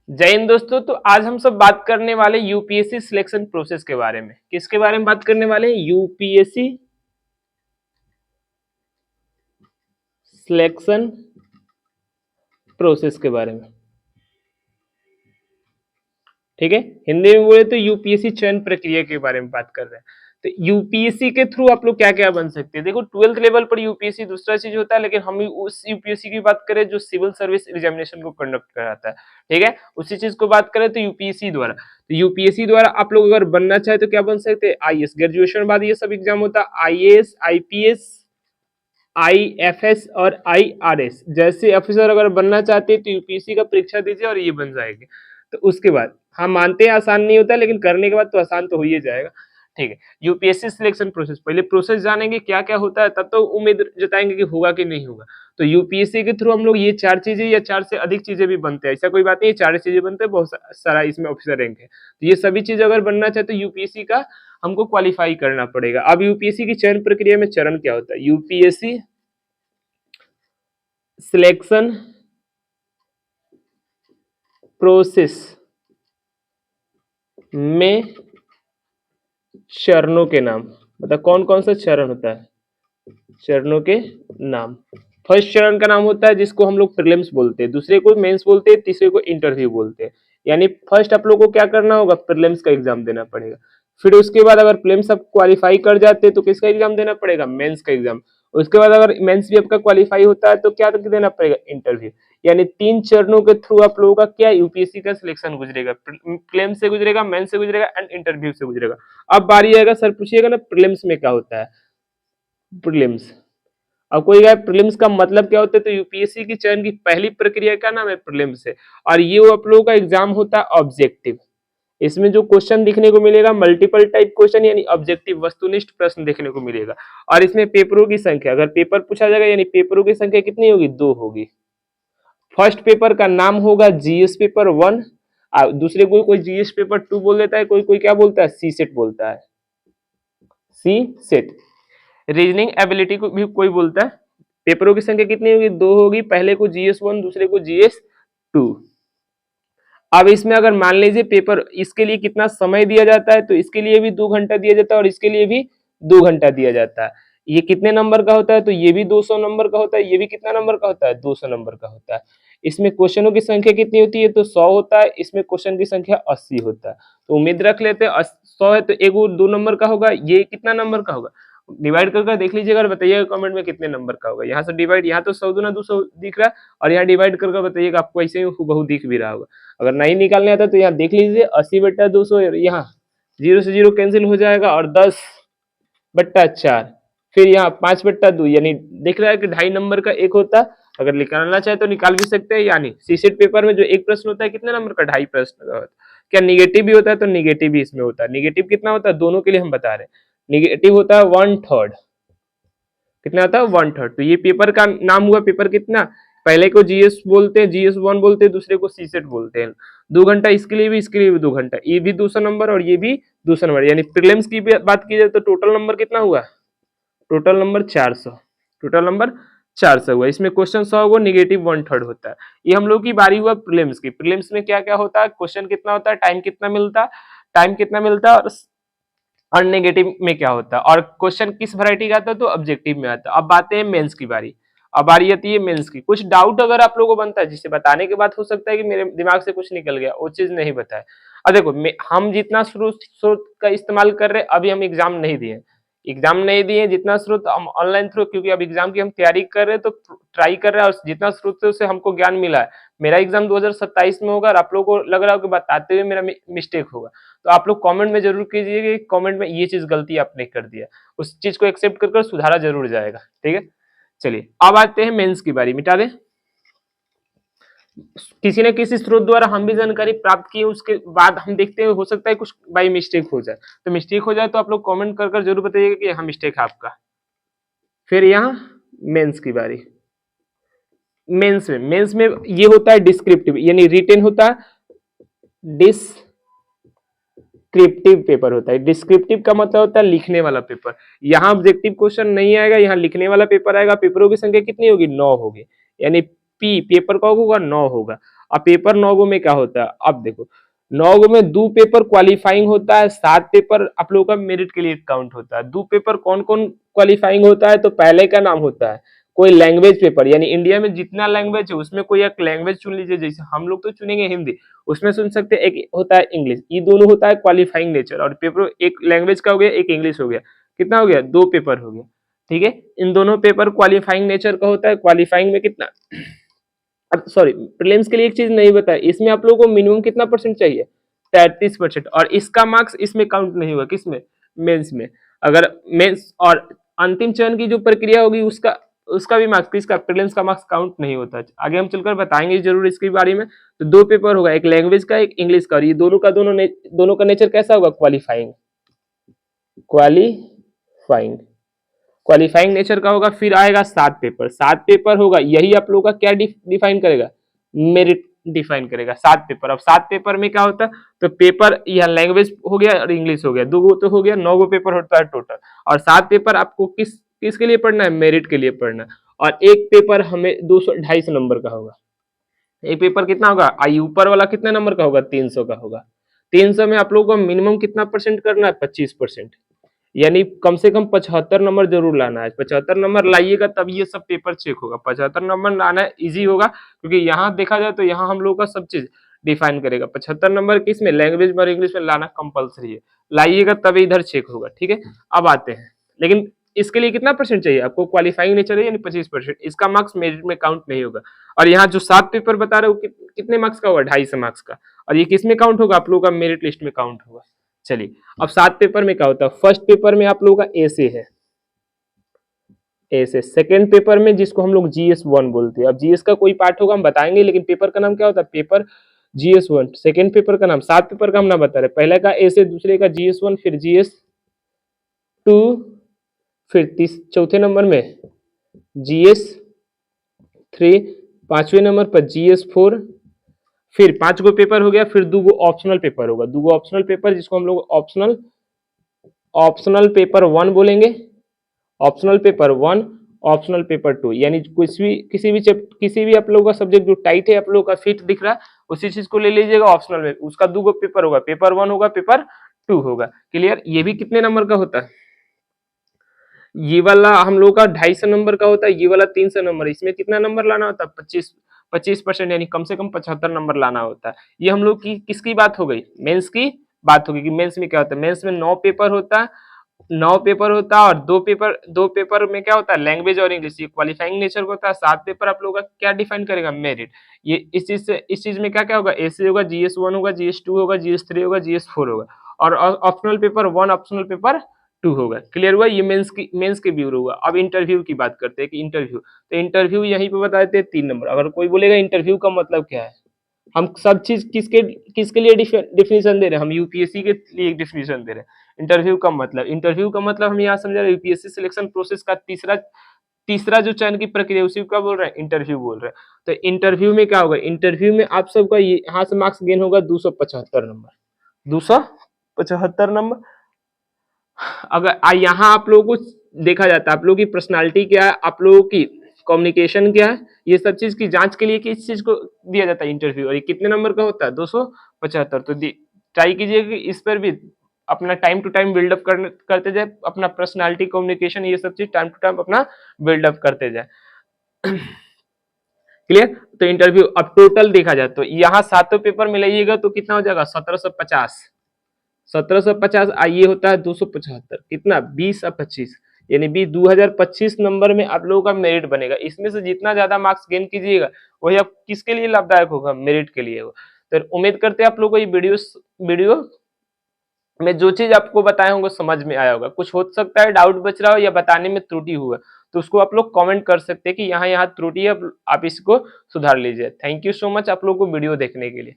जय हिंद दोस्तों। तो आज हम सब बात करने वाले यूपीएससी सिलेक्शन प्रोसेस के बारे में। किसके बारे में बात करने वाले हैं? यूपीएससी सिलेक्शन प्रोसेस के बारे में। ठीक है, हिंदी में बोले तो यूपीएससी चयन प्रक्रिया के बारे में बात कर रहे हैं। तो यूपीएससी के थ्रू आप लोग क्या क्या बन सकते हैं। देखो, 12th लेवल पर यूपीएससी दूसरा चीज होता है, लेकिन हम उस यूपीएससी की बात करें जो सिविल सर्विस एग्जामिनेशन को कंडक्ट कराता है। ठीक है, उसी चीज को बात करें तो यूपीएससी द्वारा, तो यूपीएससी द्वारा आप लोग अगर बनना चाहे तो क्या बन सकते हैं? आईएएस, ग्रेजुएशन बाद ये सब एग्जाम होता है, आईएएस, आईपीएस, आईएफएस और आईआरएस जैसे ऑफिसर अगर बनना चाहते हैं तो यूपीएससी का परीक्षा दीजिए और ये बन जाएंगे। तो उसके बाद हम मानते हैं आसान नहीं होता, लेकिन करने के बाद तो आसान तो हो ही जाएगा। ठीक है, यूपीएससी सिलेक्शन प्रोसेस, पहले प्रोसेस जानेंगे क्या क्या होता है, तब तो उम्मीद जताएंगे कि होगा कि नहीं होगा। तो यूपीएससी के थ्रू हम लोग ये 4 चीजें या 4 से अधिक चीजें भी बनते हैं, ऐसा कोई बात नहीं है, 4 चीजें बनते हैं, बहुत सारा इसमें ऑफिसर रैंक है। तो ये सभी चीज अगर बनना चाहे तो यूपीएससी का हमको क्वालिफाई करना पड़ेगा। अब यूपीएससी की चयन प्रक्रिया में चरण क्या होता है? यूपीएससी सिलेक्शन प्रोसेस में चरणों के नाम, मतलब कौन कौन सा चरण होता है? चरणों के नाम। फर्स्ट चरण का नाम होता है जिसको हम लोग प्रीलिम्स बोलते हैं, दूसरे को मेंस बोलते हैं, तीसरे को इंटरव्यू बोलते हैं। यानी फर्स्ट आप लोगों को क्या करना होगा? प्रीलिम्स का एग्जाम देना पड़ेगा। फिर उसके बाद अगर प्रीलिम्स आप क्वालिफाई कर जाते हैं तो किसका एग्जाम देना पड़ेगा? मेंस का एग्जाम। उसके बाद अगर मेंस भी आपका क्वालिफाई होता है तो क्या देना पड़ेगा? इंटरव्यू। यानी 3 चरणों के थ्रू आप लोगों का क्या यूपीएससी का सिलेक्शन गुजरेगा, प्रीलिम्स से गुजरेगा, मेंस से गुजरेगा एंड इंटरव्यू से गुजरेगा। अब बारी आएगा, सर पूछिएगा ना प्रीलिम्स में क्या होता है? प्रीलिम्स, अब कोई कहे प्रीलिम्स का मतलब क्या होता है, तो यूपीएससी की चयन की पहली प्रक्रिया का नाम है प्रीलिम्स है। और ये वो आप लोगों का एग्जाम होता है ऑब्जेक्टिव। इसमें जो क्वेश्चन देखने को मिलेगा मल्टीपल टाइप क्वेश्चन, यानी ऑब्जेक्टिव वस्तुनिष्ठ प्रश्न देखने को मिलेगा। और इसमें पेपरों की संख्या, अगर पेपर पूछा जाएगा यानी पेपरों की संख्या कितनी होगी? 2 होगी। फर्स्ट पेपर का नाम होगा जीएस पेपर 1, और दूसरे को कोई जीएस पेपर 2 बोल देता है, कोई कोई क्या बोलता है? सी सेट बोलता है, सी सेट। रीजनिंग एबिलिटी को भी कोई बोलता है। पेपरों की संख्या कितनी होगी? 2 होगी, पहले को जीएस 1, दूसरे को जीएस 2। अब इसमें अगर मान लीजिए पेपर, इसके लिए कितना समय दिया जाता है, तो इसके लिए भी 2 घंटा दिया जाता है और इसके लिए भी 2 घंटा दिया जाता है। ये कितने नंबर का होता है? तो ये भी 200 नंबर का होता है, ये भी कितना नंबर का होता है? 200 नंबर का होता है। इसमें क्वेश्चनों की संख्या कितनी होती है? तो 100 होता है, इसमें क्वेश्चन की संख्या 80 होता है। तो उम्मीद रख लेते हैं 100 है तो एक वो 2 नंबर का होगा, ये कितना नंबर का होगा? डिवाइड करके देख लीजिएगा और बताइएगा कमेंट में कितने नंबर का होगा। यहाँ से डिवाइड, यहाँ तो 100 दूना 200 दिख रहा है, और यहाँ डिवाइड करके बताइएगा आपको ऐसे ही हूबहू दिख भी रहा होगा। अगर नहीं निकालने आता तो यहाँ देख लीजिए 80/200, यहाँ 0 से 0 कैंसिल हो जाएगा और 10/4, फिर यहाँ 5/2, यानी दिख रहा है कि 2.5 नंबर का एक होता है। अगर निकालना चाहे तो निकाल भी सकते हैं। यानी सीसेट पेपर में जो एक प्रश्न होता है कितने नंबर का? 2.5 प्रश्न का होता है। क्या निगेटिव भी होता है? तो निगेटिव भी इसमें होता है। निगेटिव कितना होता है? दोनों के लिए हम बता रहे हैं। निगेटिव होता है 1/3। कितना आता है? 1/3। तो ये पेपर का नाम हुआ। पेपर कितना? पहले को जीएस बोलते हैं, जीएस 1 बोलते हैं, दूसरे को सीसेट बोलते हैं। 2 घंटा इसके लिए भी, इसके लिए भी 2 घंटा, ये भी 200 नंबर और ये भी 200 नंबर। यानी प्रीलिम्स की बात की जाए तो टोटल नंबर कितना हुआ? Total number 400। टोटल नंबर 400 हुआ। इसमें क्वेश्चन 100 हुआ, निगेटिव 1/3 होता है। ये हम लोग की बारी हुआ प्रीलिम्स की। प्रीलिम्स में क्या क्या होता है? क्वेश्चन कितना होता है, टाइम कितना मिलता है, टाइम कितना मिलता है, और नेगेटिव में क्या होता है, और क्वेश्चन किस वैरायटी का आता है? तो ऑब्जेक्टिव में आता है। अब आते हैं मेंस की बारी। अब बारी आती है मेंस की। कुछ डाउट अगर आप लोगों को बनता है, जिसे बताने के बाद हो सकता है कि मेरे दिमाग से कुछ निकल गया, वो चीज नहीं बताए। अब देखो, हम जितना स्रोत का इस्तेमाल कर रहे हैं, अभी हम एग्जाम नहीं दिए, जितना स्रोत हम ऑनलाइन थ्रू, क्योंकि अब एग्जाम की हम तैयारी कर रहे हैं तो ट्राई कर रहे हैं, और जितना स्रोत से उससे हमको ज्ञान मिला है। मेरा एग्जाम 2027 में होगा और आप लोगों को लग रहा हो कि बताते हुए मेरा मिस्टेक होगा, तो आप लोग कमेंट में जरूर कीजिएगा कि कमेंट में ये चीज गलती आपने कर दिया। उस चीज को एक्सेप्ट कर सुधारा जरूर जाएगा। ठीक है, चलिए अब आते हैं मेंस की बारी। मिटा दें, किसी न किसी स्रोत द्वारा हम भी जानकारी प्राप्त की, उसके बाद हम देखते हैं, हो सकता है कुछ बाई मिस्टेक हो जाए। तो मिस्टेक हो जाए तो आप लोग कमेंट कर जरूर बताइएगा कि यहाँ मिस्टेक है आपका। फिर यहाँ मेंस की बारी। मेंस में ये होता है डिस्क्रिप्टिव, यानी रिटेन होता है, डिस्क्रिप्टिव पेपर होता है। डिस्क्रिप्टिव का मतलब होता है लिखने वाला पेपर। यहाँ ऑब्जेक्टिव क्वेश्चन नहीं आएगा, यहाँ लिखने वाला पेपर आएगा। पेपरों की संख्या कितनी होगी? 9 होगी। यानी पेपर का होगा 9 होगा। और पेपर 9 में क्या होता है, अब देखो 9 में 2 पेपर क्वालिफाइंग होता है, 7 पेपर आप लोगों का मेरिट के लिए काउंट होता है। 2 पेपर कौन कौन क्वालिफाइंग होता है, तो पहले का नाम होता है कोई लैंग्वेज पेपर, यानी इंडिया में जितना लैंग्वेज है उसमें कोई एक लैंग्वेज चुन लीजिए, जैसे हम लोग तो चुनेंगे हिंदी, उसमें सुन सकते हैं, एक होता है इंग्लिश, ये दोनों होता है क्वालिफाइंग नेचर, और पेपर एक लैंग्वेज का हो गया, एक इंग्लिश हो गया, कितना हो गया, 2 पेपर हो गया, ठीक है। इन दोनों पेपर क्वालिफाइंग नेचर का होता है। क्वालिफाइंग में कितना, अब सॉरी प्रीलिम्स के लिए एक चीज नहीं बताया, इसमें आप लोगों को मिनिमम कितना परसेंट चाहिए, 33%, और इसका मार्क्स इसमें काउंट नहीं होगा, किसमें, मेंस में। अगर मेंस और अंतिम चरण की जो प्रक्रिया होगी उसका उसका भी मार्क्स, किसका, प्रीलिम्स का मार्क्स काउंट नहीं होता। आगे हम चलकर बताएंगे जरूर इसके बारे में। तो 2 पेपर होगा, एक लैंग्वेज का, एक इंग्लिश का, और ये दोनों का नेचर कैसा होगा, क्वालिफाइंग, क्वालिफाइंग क्वालिफाइंग नेचर का होगा। फिर आएगा 7 पेपर, 7 पेपर होगा, यही आप लोगों का क्या डिफाइन करेगा, मेरिट डिफाइन करेगा। 7 पेपर, अब 7 पेपर में क्या होता है, तो पेपर यह लैंग्वेज हो गया और इंग्लिश हो गया, 2 गो तो हो गया, 9 गो पेपर होता है टोटल, और 7 पेपर आपको किसके लिए पढ़ना है, मेरिट के लिए पढ़ना है। और एक पेपर हमें 200-250 नंबर का होगा, एक पेपर कितना होगा, आई ऊपर वाला कितने नंबर का होगा, 300 का होगा। 300 में आप लोगों को मिनिमम कितना परसेंट करना है, 25%, यानी कम से कम 75 नंबर जरूर लाना है। 75 नंबर लाइएगा तब ये सब पेपर चेक होगा। 75 नंबर लाना इजी होगा, क्योंकि यहाँ देखा जाए तो यहाँ हम लोग का सब चीज डिफाइन करेगा। 75 नंबर किस में, लैंग्वेज में और इंग्लिश में लाना कंपलसरी है, लाइएगा तभी इधर चेक होगा, ठीक है। अब आते हैं, लेकिन इसके लिए कितना परसेंट चाहिए आपको, क्वालिफाइंग नेचर है यानी 25%, इसका मार्क्स मेरिट में काउंट नहीं होगा। और यहाँ जो 7 पेपर बता रहे हो कितने मार्क्स का होगा, 250 मार्क्स का, और ये किस में काउंट होगा, आप लोगों का मेरिट लिस्ट में काउंट होगा। चलिए अब 7 पेपर में क्या होता है, फर्स्ट पेपर में आप लोगों का ऐसे है, ऐसे। सेकंड पेपर में जिसको हम लोग GS1 बोलते हैं, अब जीएस का कोई पार्ट होगा हम बताएंगे, लेकिन पेपर का नाम क्या होता है, पेपर GS1। सेकंड पेपर का नाम, 7 पेपर का हम ना बता रहे, पहले का ऐसे, दूसरे का GS1, फिर GS2, फिर चौथे नंबर में GS3, 5वें नंबर पर GS4, फिर 5 गो पेपर हो गया, फिर 2 गो ऑप्शनल पेपर होगा, 2 गो ऑप्शनल पेपर जिसको हम लोग ऑप्शनल पेपर 1 बोलेंगे, ऑप्शनल पेपर 1, ऑप्शनल पेपर 2, यानी किसी भी आप लोगों का सब्जेक्ट जो टाइट है, आप लोगों का फिट दिख रहा है, उसी चीज को ले लीजिएगा ऑप्शनल में, उसका 2 गो पेपर होगा, पेपर 1 होगा, पेपर 2 होगा। क्लियर, ये भी कितने नंबर का होता है, ये वाला हम लोग का 250 नंबर का होता है, ये वाला 300 नंबर, इसमें कितना नंबर लाना होता है, 25%, यानी कम से कम 75 नंबर लाना होता है। ये हम लोग की किसकी बात हो गई, मेंस की बात होगी कि मेंस में क्या होता है। मेंस में 9 पेपर होता है, 9 पेपर होता है, और 2 पेपर में क्या होता है, लैंग्वेज और इंग्लिश, ये क्वालिफाइंग नेचर का होता है। 7 पेपर आप लोगों का क्या डिफाइन करेगा, मेरिट। ये इस चीज में क्या क्या होगा, ऐसे होगा, GS1 होगा, GS2 होगा, GS3 होगा, GS4 होगा, और ऑप्शनल पेपर 1, ऑप्शनल पेपर 2 होगा। क्लियर हुआ, ये मेंस के व्यू होगा। अब इंटरव्यू की बात करते हैं कि इंटरव्यू, तो इंटरव्यू यहीं पे बता देते हैं 3 नंबर। अगर कोई बोलेगा इंटरव्यू का मतलब क्या है, हम सब चीज किसके लिए डिफिनेशन दे रहे हैं, हम यूपीएससी के लिए डिफिनेशन दे रहे हैं। इंटरव्यू का मतलब हम यहाँ समझ रहे हैं, यूपीएससी सिलेक्शन प्रोसेस का तीसरा जो चयन की प्रक्रिया, उसी को क्या बोल रहे हैं, इंटरव्यू बोल रहे हैं। तो इंटरव्यू में क्या होगा, इंटरव्यू में आप सबका यहाँ से मार्क्स गेन होगा 275 नंबर, 275 नंबर। अगर यहाँ आप लोगों को देखा जाता है, आप लोगों की पर्सनालिटी क्या है, आप लोगों की कम्युनिकेशन क्या है, ये सब चीज की जांच के लिए किस चीज को दिया जाता है, इंटरव्यू। और ये कितने नंबर का होता है, 275। तो ट्राई कीजिए कि इस पर भी अपना टाइम टू टाइम बिल्डअप करते जाए, अपना पर्सनालिटी, कम्युनिकेशन, ये सब चीज टाइम टू टाइम अपना बिल्डअप करते जाए। क्लियर। तो इंटरव्यू अब टोटल देखा जाए तो यहाँ 7 पेपर में लाइएगा तो कितना हो जाएगा, 1750। 1750 आइए होता है 275, कितना, 20 और 25, यानी 2025 नंबर में आप लोगों का मेरिट बनेगा। इसमें से जितना ज्यादा मार्क्स गेन कीजिएगा वही आप किसके लिए लाभदायक होगा, मेरिट के लिए होगा। तो उम्मीद करते हैं आप लोगों को ये वीडियो में जो चीज आपको बताए होंगे समझ में आया होगा। कुछ हो सकता है डाउट बच रहा हो या बताने में त्रुटि हुआ, तो उसको आप लोग कमेंट कर सकते हैं कि यहाँ त्रुटि है, आप इसको सुधार लीजिए। थैंक यू सो मच आप लोगों को वीडियो देखने के लिए।